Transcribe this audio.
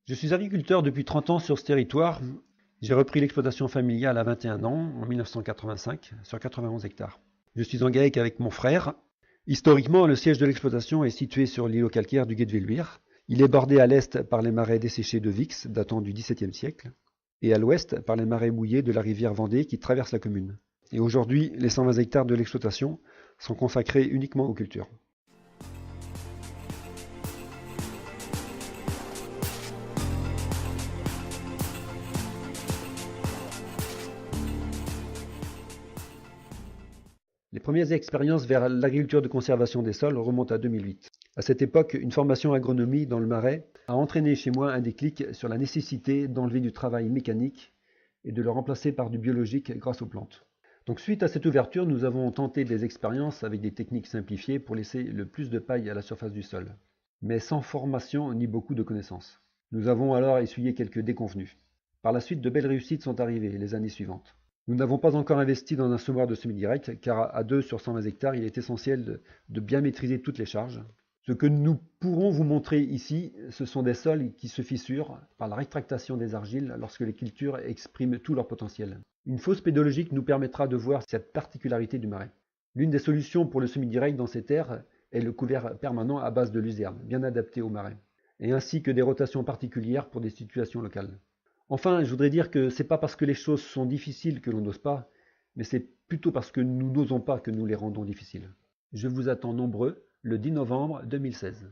Je suis agriculteur depuis 30 ans sur ce territoire. J'ai repris l'exploitation familiale à 21 ans, en 1985, sur 91 hectares. Je suis en GAEC avec mon frère. Historiquement, le siège de l'exploitation est situé sur l'îlot calcaire du Gué-de-Villebier. Il est bordé à l'est par les marais desséchés de Vix, datant du XVIIe siècle, et à l'ouest par les marais mouillés de la rivière Vendée qui traverse la commune. Et aujourd'hui, les 120 hectares de l'exploitation sont consacrés uniquement aux cultures. Les premières expériences vers l'agriculture de conservation des sols remontent à 2008. À cette époque, une formation agronomie dans le Marais a entraîné chez moi un déclic sur la nécessité d'enlever du travail mécanique et de le remplacer par du biologique grâce aux plantes. Donc suite à cette ouverture, nous avons tenté des expériences avec des techniques simplifiées pour laisser le plus de paille à la surface du sol, mais sans formation ni beaucoup de connaissances. Nous avons alors essuyé quelques déconvenues. Par la suite, de belles réussites sont arrivées les années suivantes. Nous n'avons pas encore investi dans un semoir de semi-direct, car à 2 sur 120 hectares, il est essentiel de bien maîtriser toutes les charges. Ce que nous pourrons vous montrer ici, ce sont des sols qui se fissurent par la rétractation des argiles lorsque les cultures expriment tout leur potentiel. Une fausse pédologique nous permettra de voir cette particularité du marais. L'une des solutions pour le semi-direct dans ces terres est le couvert permanent à base de luzerne, bien adapté au marais, et ainsi que des rotations particulières pour des situations locales. Enfin, je voudrais dire que c'est pas parce que les choses sont difficiles que l'on n'ose pas, mais c'est plutôt parce que nous n'osons pas que nous les rendons difficiles. Je vous attends nombreux le 10 novembre 2016.